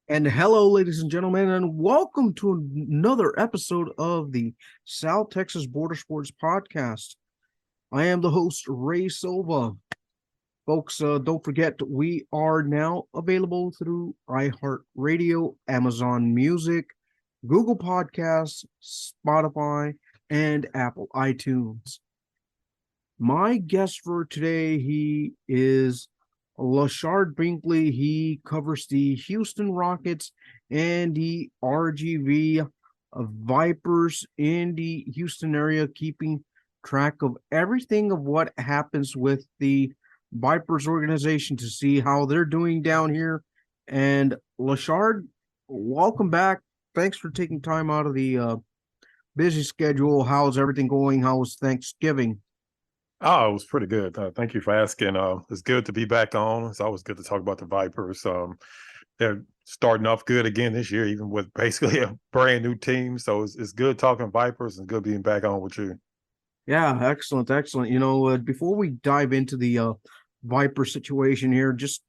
And hello, ladies and gentlemen, and welcome to another episode of the South Texas Border Sports Podcast. I am the host, Ray Silva. Folks, don't forget, we are now available through iHeartRadio, Amazon Music, Google Podcasts, Spotify, and Apple iTunes. My guest for today, he is Lachard Binkley. He covers the Houston Rockets and the RGV Vipers in the Houston area, keeping track of everything of what happens with the Vipers organization to see how they're doing down here. And Lachard, welcome back. Thanks for taking time out of the busy schedule. How's everything going? How was Thanksgiving? Oh, it was pretty good. Thank you for asking. It's good to be back on. It's always good to talk about the Vipers. They're starting off good again this year, even with basically a brand new team. So it's good talking Vipers and good being back on with you. Yeah, excellent, excellent. Before we dive into the Viper situation here, just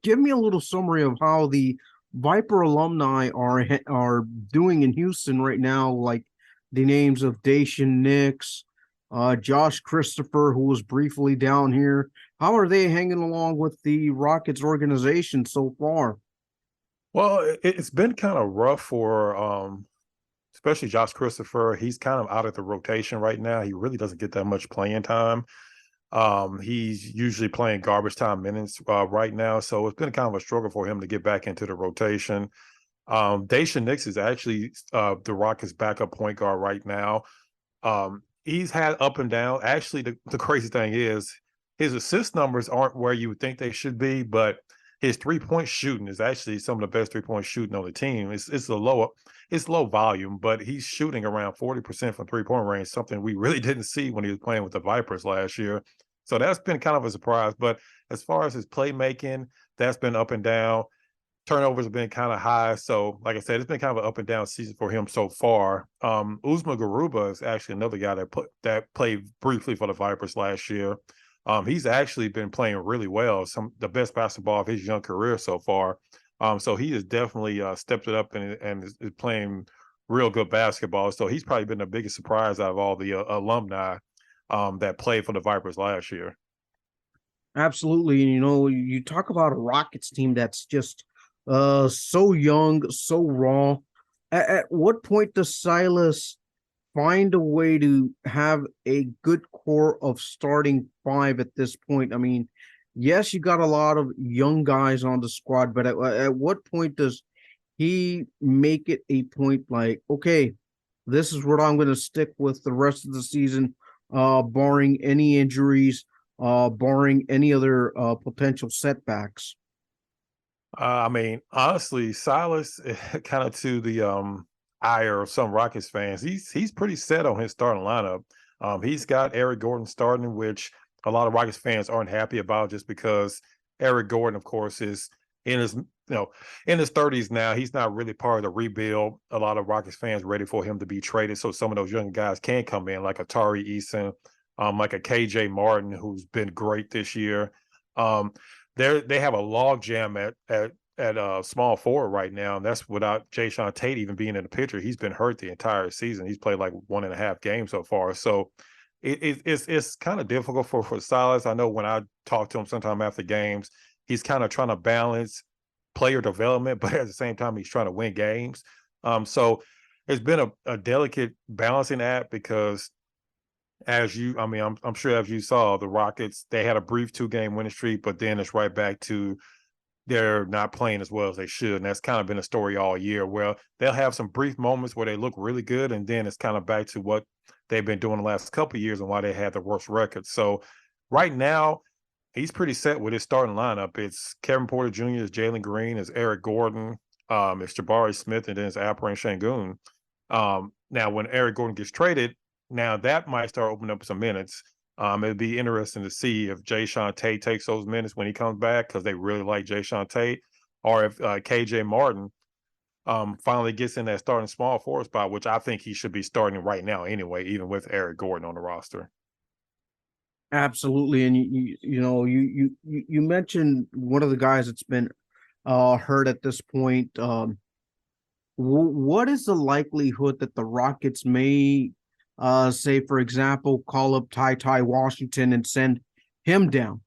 give me a little summary of how the Viper alumni are doing in Houston right now, like the names of Dacian Nix, Josh Christopher, who was briefly down here. How are they hanging along with the Rockets organization so far? Well, it's been kind of rough for especially Josh Christopher. He's kind of out of the rotation right now. He really doesn't get that much playing time. He's usually playing garbage time minutes right now, so it's been kind of a struggle for him to get back into the rotation. Dacian Nix is actually the Rockets' backup point guard right now. He's had up and down. Actually, the crazy thing is his assist numbers aren't where you would think they should be, but his 3-point shooting is actually some of the best 3-point shooting on the team. It's low volume, but he's shooting around 40% from 3-point range, something we really didn't see when he was playing with the Vipers last year. So that's been kind of a surprise. But as far as his playmaking, that's been up and down. Turnovers have been kind of high. So, like I said, it's been kind of an up and down season for him so far. Uzma Garuba is actually another guy that played briefly for the Vipers last year. He's actually been playing really well, the best basketball of his young career so far. So he has definitely stepped it up and is playing real good basketball. So he's probably been the biggest surprise out of all the alumni that played for the Vipers last year. Absolutely. And you talk about a Rockets team that's just so young, so raw. At what point does Silas find a way to have a good core of starting five at this point? I mean, yes, you got a lot of young guys on the squad, but at what point does he make it a point like, okay, this is what I'm going to stick with the rest of the season, barring any injuries, barring any other potential setbacks? I mean, honestly, Silas, kind of to the ire of some Rockets fans, he's pretty set on his starting lineup. He's got Eric Gordon starting, which a lot of Rockets fans aren't happy about, just because Eric Gordon, of course, is in his in his 30s now. He's not really part of the rebuild. A lot of Rockets fans ready for him to be traded, so some of those young guys can come in, like Atari Eason, like a KJ Martin, who's been great this year. Um, they have a log jam at small forward right now, and that's without Jayshawn Tate even being in the picture. He's been hurt the entire season. He's played like 1.5 games so far. So it's kind of difficult for Silas. I know when I talk to him sometime after games, he's kind of trying to balance player development, but at the same time, he's trying to win games. So it's been a delicate balancing act because I'm sure as you saw, the Rockets, they had a brief 2-game winning streak, but then it's right back to they're not playing as well as they should. And that's kind of been a story all year, where they'll have some brief moments where they look really good, and then it's kind of back to what they've been doing the last couple of years and why they had the worst record. So right now, he's pretty set with his starting lineup. It's Kevin Porter Jr., it's Jalen Green, it's Eric Gordon, it's Jabari Smith, and then it's Alperen Şengün. Now, when Eric Gordon gets traded, now that might start opening up some minutes. It'd be interesting to see if Jayshawn Tate takes those minutes when he comes back, because they really like Jayshawn Tate, or if KJ Martin finally gets in that starting small forward spot, which I think he should be starting right now anyway, even with Eric Gordon on the roster. Absolutely. And you mentioned one of the guys that's been hurt at this point. What is the likelihood that the Rockets may, say, for example, call up Ty Washington and send him down?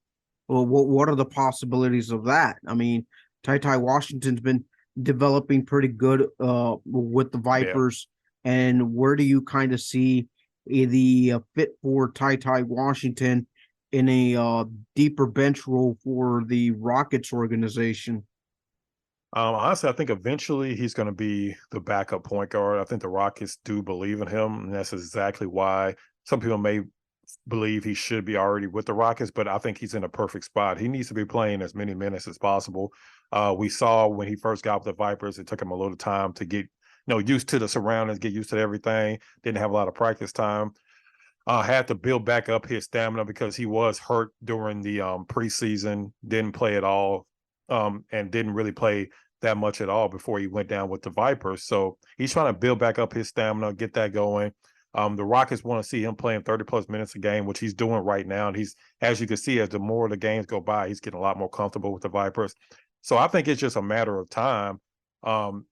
Well, what are the possibilities of that? I mean, Ty Washington's been developing pretty good with the Yeah. Vipers, and where do you kind of see the fit for Ty Washington in a deeper bench role for the Rockets organization? Honestly, I think eventually he's going to be the backup point guard. I think the Rockets do believe in him, and that's exactly why some people may believe he should be already with the Rockets, but I think he's in a perfect spot. He needs to be playing as many minutes as possible. We saw when he first got with the Vipers, it took him a little time to get used to the surroundings, get used to everything. Didn't have a lot of practice time. Had to build back up his stamina because he was hurt during the preseason, didn't play at all, and didn't really play that much at all before he went down with the Vipers. So he's trying to build back up his stamina, get that going. The Rockets want to see him playing 30 plus minutes a game, which he's doing right now. And he's, as you can see, as the more the games go by, he's getting a lot more comfortable with the Vipers. So I think it's just a matter of time,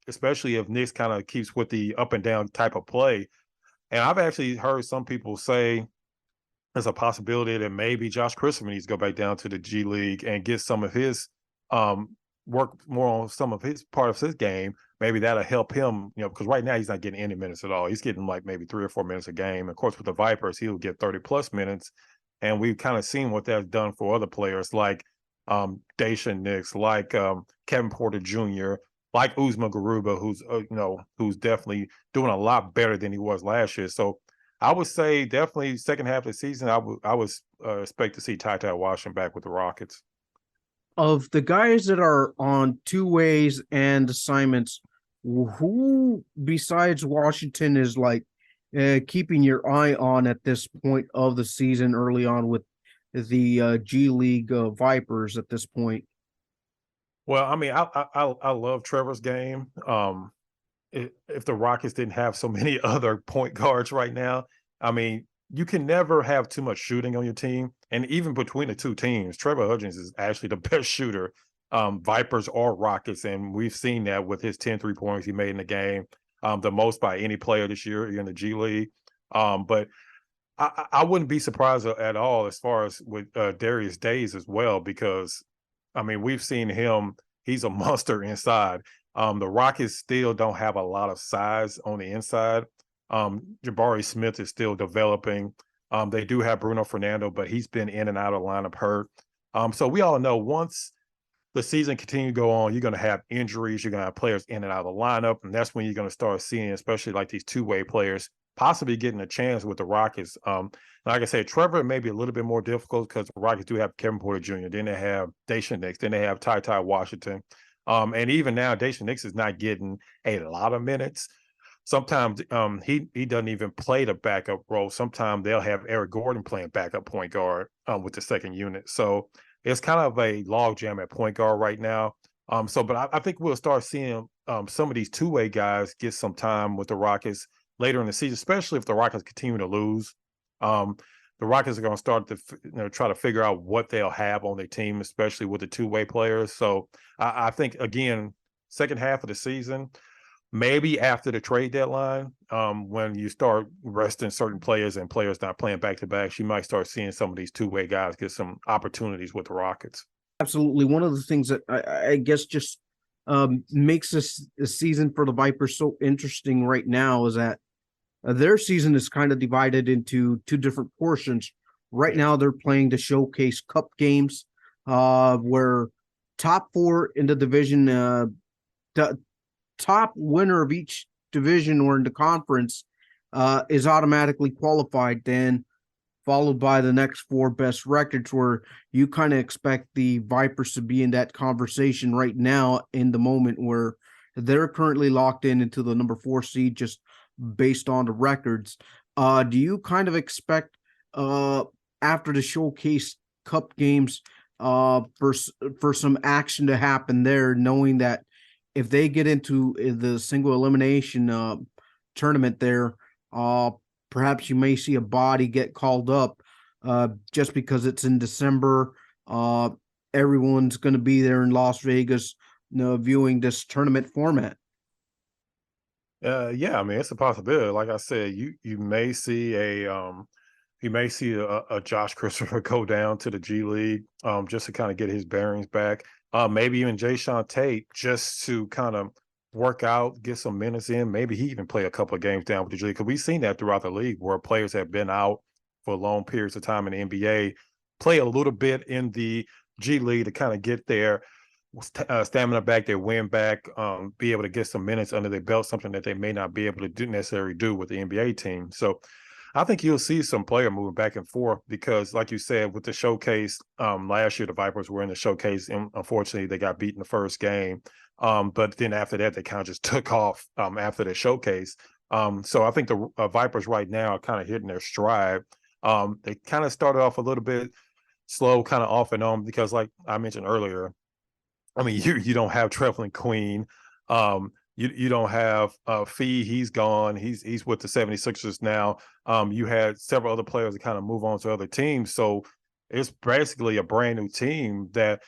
especially if Knicks kind of keeps with the up and down type of play. And I've actually heard some people say there's a possibility that maybe Josh Christopher needs to go back down to the G League and get some of his work more on some of his part of his game. Maybe that'll help him, because right now he's not getting any minutes at all. He's getting like maybe 3 or 4 minutes a game. Of course, with the Vipers, he'll get 30 plus minutes. And we've kind of seen what that's done for other players like Dacian Nix, like Kevin Porter Jr., like Uzma Garuba, who's definitely doing a lot better than he was last year. So I would say definitely second half of the season, I would expect to see Ty Washington back with the Rockets. Of the guys that are on two ways and assignments, who besides Washington is like keeping your eye on at this point of the season early on with the G League Vipers at this point? Well, I mean, I love Trevor's game. If the Rockets didn't have so many other point guards right now, I mean, you can never have too much shooting on your team. And even between the two teams, Trevor Hudgens is actually the best shooter, Vipers or Rockets. And we've seen that with his 10 3 pointers he made in the game, the most by any player this year in the G League. But I wouldn't be surprised at all as far as with Darius Days as well, because I mean, we've seen him, he's a monster inside. The Rockets still don't have a lot of size on the inside. Jabari Smith is still developing. They do have Bruno Fernando, but he's been in and out of the lineup hurt. So we all know once the season continues to go on, you're going to have injuries. You're going to have players in and out of the lineup. And that's when you're going to start seeing, especially like these two-way players, possibly getting a chance with the Rockets. Like I said, Trevor may be a little bit more difficult because the Rockets do have Kevin Porter Jr., then they have Dacian Nix, then they have Ty Washington. And even now, Dacian Nix is not getting a lot of minutes. Sometimes he doesn't even play the backup role. Sometimes they'll have Eric Gordon playing backup point guard with the second unit. So it's kind of a logjam at point guard right now. But I think we'll start seeing some of these two-way guys get some time with the Rockets later in the season, especially if the Rockets continue to lose. The Rockets are going to start to try to figure out what they'll have on their team, especially with the two-way players. So I think, again, second half of the season, maybe after the trade deadline, when you start resting certain players and players not playing back-to-backs, you might start seeing some of these two-way guys get some opportunities with the Rockets. Absolutely. One of the things that I guess just makes this season for the Vipers so interesting right now is that their season is kind of divided into two different portions. Right Yeah. now, they're playing the Showcase Cup games, where top four in the division, the top winner of each division or in the conference, is automatically qualified. Then followed by the next four best records, where you kind of expect the Vipers to be in that conversation right now in the moment where they're currently locked into the number 4 seed just based on the records. Do you kind of expect after the Showcase Cup games for some action to happen there, knowing that if they get into the single elimination tournament there, perhaps you may see a body get called up just because it's in December. Everyone's going to be there in Las Vegas viewing this tournament format? Yeah, I mean, it's a possibility. Like I said, you may see a Josh Christopher go down to the G League, just to kind of get his bearings back. Maybe even Jay Sean Tate just to kind of work out, get some minutes in. Maybe he even play a couple of games down with the G League, because we've seen that throughout the league where players have been out for long periods of time in the NBA, play a little bit in the G League to kind of get their stamina back, their win back, be able to get some minutes under their belt, something that they may not be able to necessarily do with the NBA team. So I think you'll see some player moving back and forth because, like you said, with the showcase last year, the Vipers were in the showcase, and unfortunately, they got beat in the first game. But then after that, they kind of just took off after the showcase. So I think the Vipers right now are kind of hitting their stride. They kind of started off a little bit slow, kind of off and on, because, like I mentioned earlier, I mean, you don't have Trevelyan Queen. You don't have Fee. He's gone. He's with the 76ers now. You had several other players that kind of move on to other teams. So it's basically a brand new team that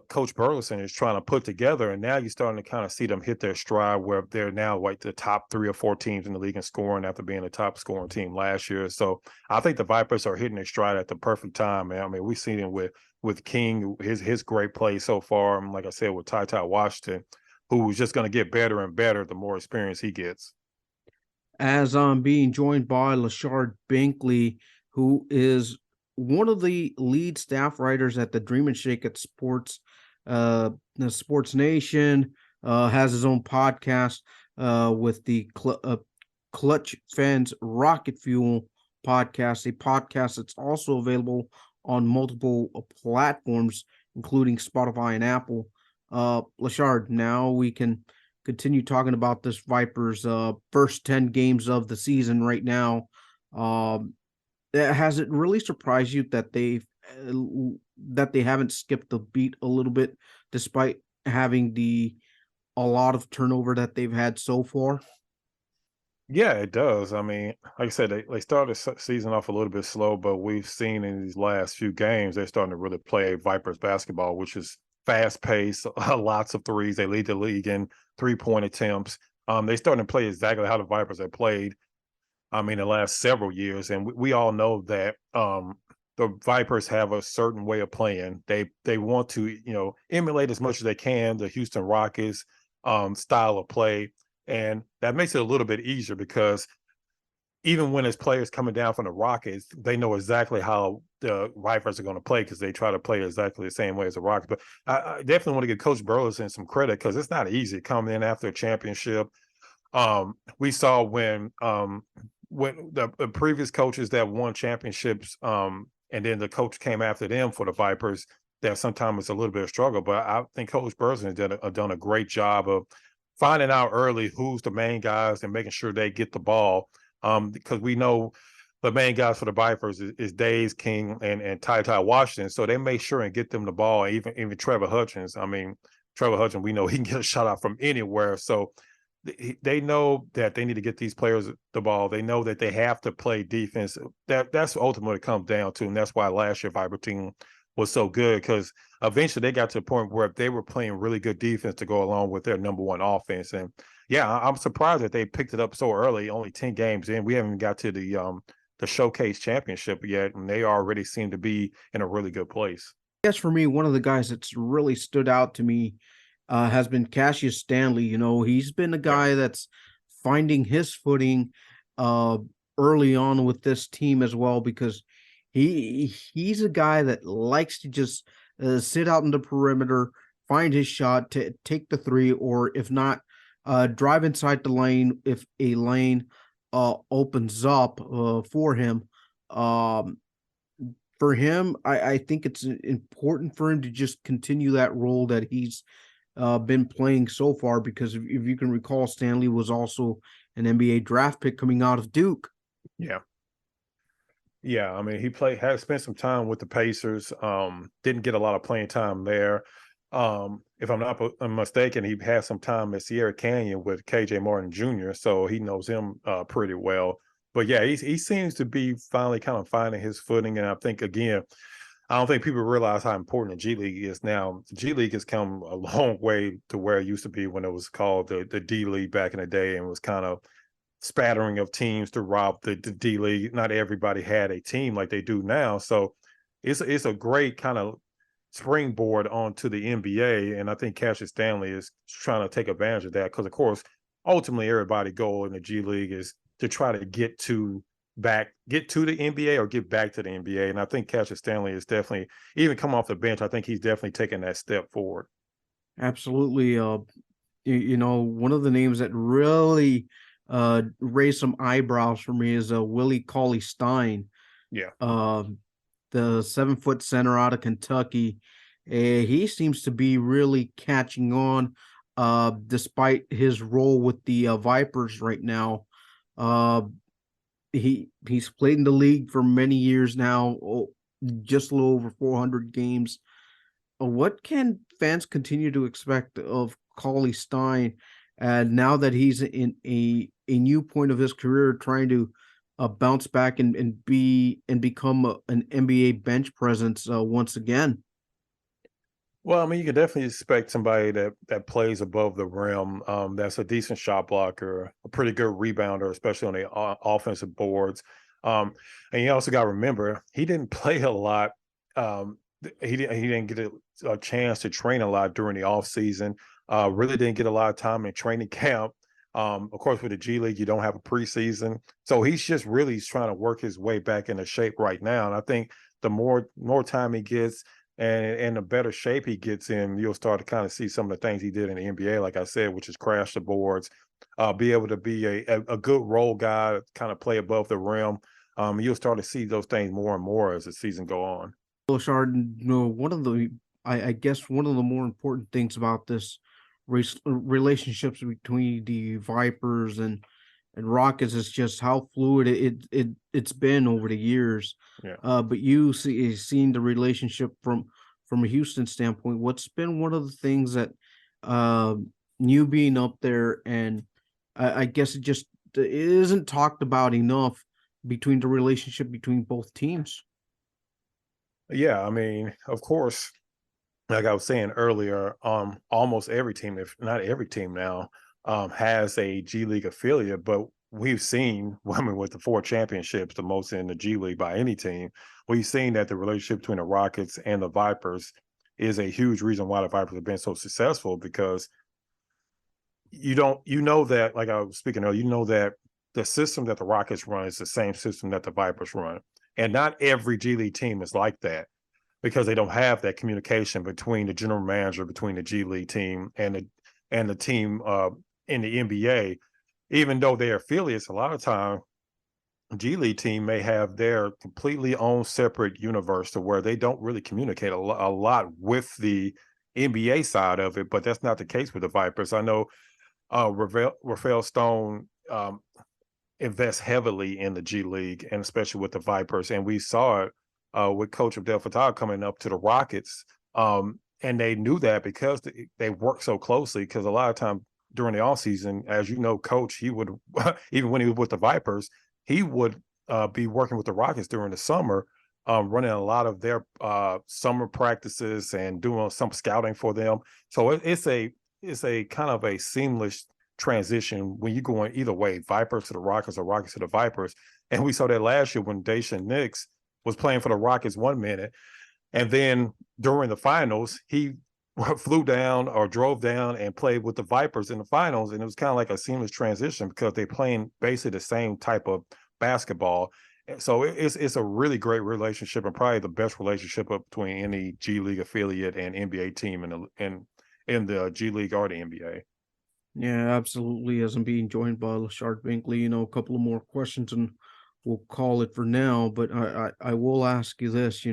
Coach Burleson is trying to put together. And now you're starting to kind of see them hit their stride where they're now like the top 3 or 4 teams in the league in scoring after being the top scoring team last year. So I think the Vipers are hitting their stride at the perfect time, man. I mean, we've seen it with King, his great play so far. And like I said, with Ty Washington, who's just going to get better and better the more experience he gets. As I'm being joined by Lachard Binkley, who is one of the lead staff writers at the Dream and Shake at the Sports Nation, has his own podcast with the Clutch Fans Rocket Fuel podcast, a podcast that's also available on multiple platforms, including Spotify and Apple. Lachard, now we can continue talking about this Vipers first 10 games of the season right now. Has it really surprised you that they haven't skipped the beat a little bit despite having a lot of turnover that they've had so far? Yeah, it does. I mean, like I said, they started the season off a little bit slow, but we've seen in these last few games, they're starting to really play Vipers basketball, which is fast paced, lots of threes. They lead the league in 3-point attempts. They starting to play exactly how the Vipers have played, I mean, the last several years. And we all know that the Vipers have a certain way of playing. They want to, emulate as much as they can the Houston Rockets style of play. And that makes it a little bit easier because even when it's players coming down from the Rockets, they know exactly how the Vipers are going to play because they try to play exactly the same way as the Rockets. But I definitely want to give Coach Burleson some credit because it's not easy coming in after a championship. We saw when the previous coaches that won championships, and then the coach came after them for the Vipers, that sometimes it's a little bit of struggle. But I think Coach Burleson has done a great job of finding out early who's the main guys and making sure they get the ball. Because we know the main guys for the Vipers is Days, King, and Ty Washington. So they make sure and get them the ball. Even Trevor Hutchins. I mean, Trevor Hutchins, we know he can get a shot out from anywhere. So they know that they need to get these players the ball. They know that they have to play defense. That's ultimately what it comes down to. And that's why last year Viper team was so good, because eventually they got to a point where they were playing really good defense to go along with their number one offense. And yeah, I'm surprised that they picked it up so early, only 10 games in. We haven't even got to the showcase championship yet, and they already seem to be in a really good place. Yes, for me, one of the guys that's really stood out to me has been Cassius Stanley. He's been a Yeah. guy that's finding his footing uh, early on with this team as well, because he's a guy that likes to just sit out in the perimeter, find his shot, to take the three, or if not, drive inside the lane if a lane opens up for him. Um, for him, I think it's important for him to just continue that role that he's been playing so far, because if you can recall, Stanley was also an NBA draft pick coming out of Duke. Yeah. Yeah, I mean, has spent some time with the Pacers. Didn't get a lot of playing time there. If I'm not mistaken, he had some time at Sierra Canyon with KJ Martin Jr., so he knows him pretty well. But yeah, he seems to be finally kind of finding his footing, and I think again, I don't think people realize how important the G League is now. The G League has come a long way to where it used to be when it was called the D League back in the day, and was kind of spattering of teams throughout the D League. Not everybody had a team like they do now, so it's a great kind of springboard onto the NBA, and I think Cassius Stanley is trying to take advantage of that because, of course, ultimately everybody's goal in the G League is to try to get to the NBA or get back to the NBA, and I think Cassius Stanley is definitely, even come off the bench, I think he's definitely taking that step forward. Absolutely. One of the names that really raised some eyebrows for me is Willie Cauley-Stein. Yeah. The 7-foot center out of Kentucky. He seems to be really catching on, despite his role with the Vipers right now. He's played in the league for many years now, just a little over 400 games. What can fans continue to expect of Cauley-Stein, now that he's in a new point of his career, trying to bounce back and become an NBA bench presence once again? Well, I mean, you can definitely expect somebody that plays above the rim, that's a decent shot blocker, a pretty good rebounder, especially on the offensive boards. And you also got to remember, he didn't play a lot. He didn't get a chance to train a lot during the off season. Really didn't get a lot of time in training camp. Of course, with the G League, you don't have a preseason, so he's just really trying to work his way back into shape right now. And I think the more time he gets, and the better shape he gets in, you'll start to kind of see some of the things he did in the NBA, like I said, which is crash the boards, be able to be a good role guy, kind of play above the rim. You'll start to see those things more and more as the season go on. Lachard, one of the I guess one of the more important things about this relationships between the Vipers and Rockets is just how fluid it's been over the years. Yeah. But seeing the relationship from a Houston standpoint, what's been one of the things that uh, you being up there, and I guess it isn't talked about enough between the relationship between both teams. Yeah, I mean, of course, like I was saying earlier, almost every team, if not every team now, has a G League affiliate, but we've seen, I mean, with the 4 championships, the most in the G League by any team, we've seen that the relationship between the Rockets and the Vipers is a huge reason why the Vipers have been so successful, because you know that, like I was speaking earlier, you know that the system that the Rockets run is the same system that the Vipers run. And not every G League team is like that, because they don't have that communication between the general manager, between the G League team and the team in the NBA. Even though they're affiliates, a lot of time G League team may have their completely own separate universe to where they don't really communicate a lot with the NBA side of it. But that's not the case with the Vipers. I know Rafael Stone invests heavily in the G League, and especially with the Vipers. And we saw it with Coach Abdel Fattah coming up to the Rockets. And they knew that because they work so closely, because a lot of time during the offseason, as you know, Coach, he would, even when he was with the Vipers, he would be working with the Rockets during the summer, running a lot of their summer practices and doing some scouting for them. So it's a kind of a seamless transition when you go in either way, Vipers to the Rockets or Rockets to the Vipers. And we saw that last year when Daishen Nix was playing for the Rockets 1 minute, and then during the finals, he flew down or drove down and played with the Vipers in the finals. And it was kind of like a seamless transition because they're playing basically the same type of basketball. So it's a really great relationship, and probably the best relationship between any G League affiliate and NBA team in the G League or the NBA. Yeah, absolutely. As I'm being joined by Lachard Binkley, a couple of more questions and we'll call it for now. But I will ask you this,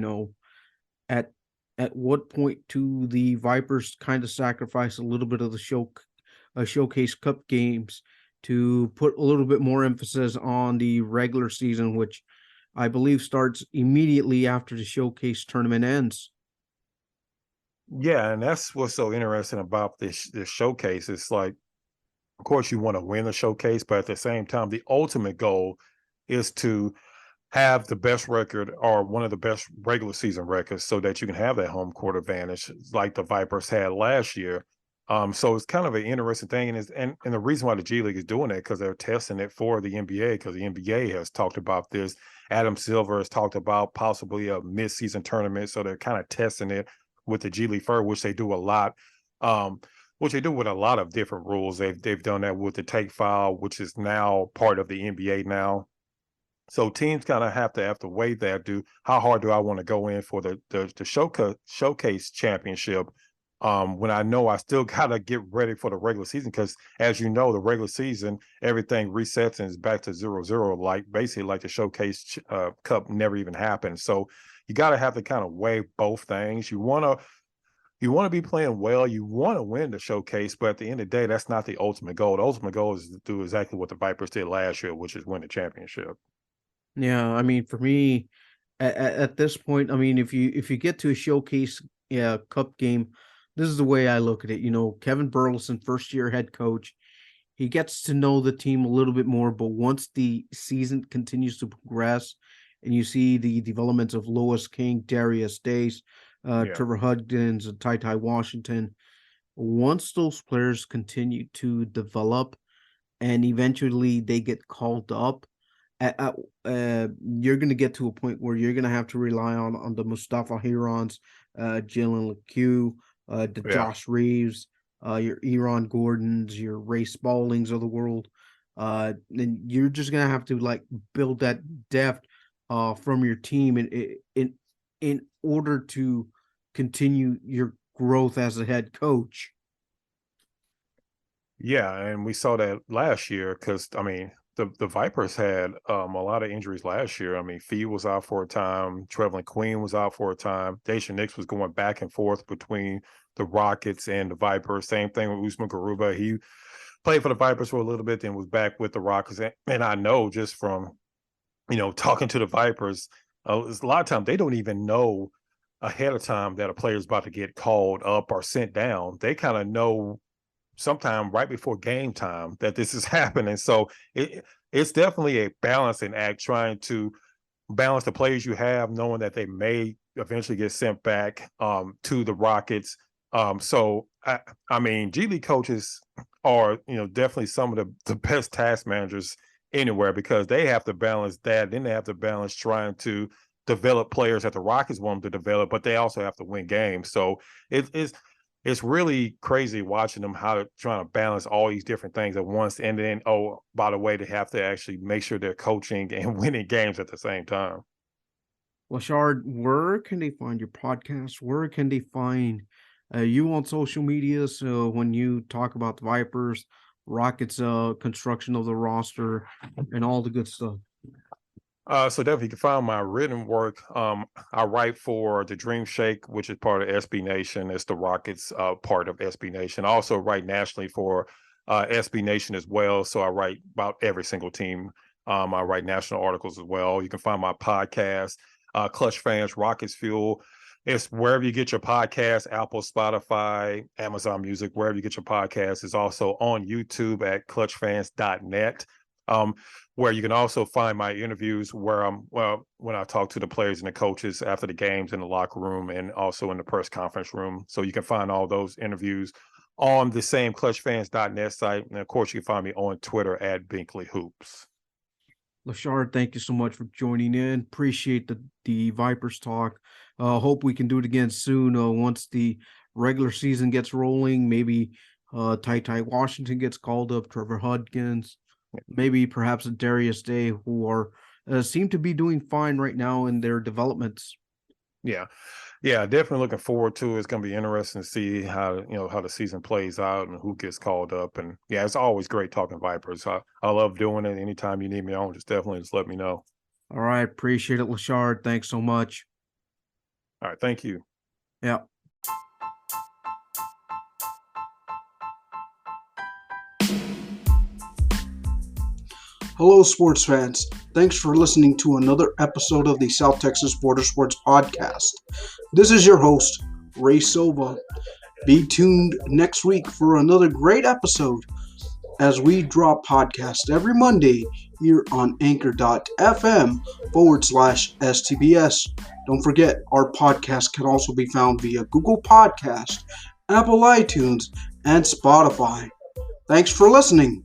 at at what point do the Vipers kind of sacrifice a little bit of the showcase cup games to put a little bit more emphasis on the regular season, which I believe starts immediately after the showcase tournament ends? Yeah, and that's what's so interesting about this showcase. It's like, of course, you want to win the showcase, but at the same time, the ultimate goal is to have the best record or one of the best regular season records so that you can have that home court advantage like the Vipers had last year. So it's kind of an interesting thing. And the reason why the G League is doing it, because they're testing it for the NBA, because the NBA has talked about this. Adam Silver has talked about possibly a mid-season tournament. So they're kind of testing it with the G League first, which they do a lot. Which they do with a lot of different rules. They've done that with the take foul, which is now part of the NBA now. So teams kind of have to weigh that. How hard do I want to go in for the showcase championship? When I know I still gotta get ready for the regular season, because as you know, the regular season, everything resets and is back to 0-0, like basically like the showcase cup never even happened. So you gotta have to kind of weigh both things. You wanna be playing well, you want to win the showcase, but at the end of the day, that's not the ultimate goal. The ultimate goal is to do exactly what the Vipers did last year, which is win the championship. Yeah, I mean, for me, at this point, I mean, if you get to a showcase cup game, this is the way I look at it. You know, Kevin Burleson, first year head coach, he gets to know the team a little bit more. But once the season continues to progress, and you see the developments of Lois King, Darius Days, Yeah. Trevor Hudgens, and Ty Washington, once those players continue to develop, and eventually they get called up, you're going to get to a point where you're going to have to rely on the Mustafa Hirons, Jalen LeCue, the Yeah. Josh Reeves, your Eron Gordons, your Ray Spaldings of the world. And you're just going to have to like build that depth from your team in order to continue your growth as a head coach. Yeah, and we saw that last year because I mean the Vipers had a lot of injuries last year. I mean, Fee was out for a time, Trevlin Queen was out for a time, Daisha Nix was going back and forth between the Rockets and the Vipers. Same thing with Usman Garuba. He played for the Vipers for a little bit, then was back with the Rockets. And I know just from talking to the Vipers, a lot of times they don't even know ahead of time that a player is about to get called up or sent down. They kind of know sometime right before game time that this is happening. So it's definitely a balancing act, trying to balance the players you have, knowing that they may eventually get sent back to the Rockets. So I mean, G League coaches are definitely some of the best task managers anywhere, because they have to balance that. Then they have to balance trying to develop players that the Rockets want them to develop, but they also have to win games. So it's really crazy watching them how to trying to balance all these different things at once. And then, oh, by the way, they have to actually make sure they're coaching and winning games at the same time. Lachard, where can they find your podcast? Where can they find you on social media? So when you talk about the Vipers, Rockets, construction of the roster, and all the good stuff. So definitely you can find my written work. I write for the Dream Shake, which is part of SB Nation. It's the Rockets part of SB Nation. I also write nationally for SB Nation as well. So I write about every single team. I write national articles as well. You can find my podcast, Clutch Fans Rockets Fuel. It's wherever you get your podcast, Apple, Spotify, Amazon Music, wherever you get your podcast. It's also on YouTube at clutchfans.net. Where you can also find my interviews where when I talk to the players and the coaches after the games in the locker room and also in the press conference room. So you can find all those interviews on the same clutchfans.net site. And of course, you can find me on Twitter at Binkley Hoops. Lachard, thank you so much for joining in. Appreciate the Vipers talk. Hope we can do it again soon. Once the regular season gets rolling, maybe Ty Washington gets called up, Trevor Hudgens, maybe perhaps a Darius Day, who are seem to be doing fine right now in their developments. Yeah, definitely looking forward to it. It's going to be interesting to see how the season plays out and who gets called up. And yeah, it's always great talking Vipers. I love doing it. Anytime you need me on, just let me know. All right, appreciate it, Lachard. Thanks so much. All right, thank you. Yeah. Hello, sports fans. Thanks for listening to another episode of the South Texas Border Sports Podcast. This is your host, Ray Silva. Be tuned next week for another great episode. as we drop podcasts every Monday here on anchor.fm/STBS. Don't forget, our podcast can also be found via Google Podcast, Apple iTunes, and Spotify. Thanks for listening.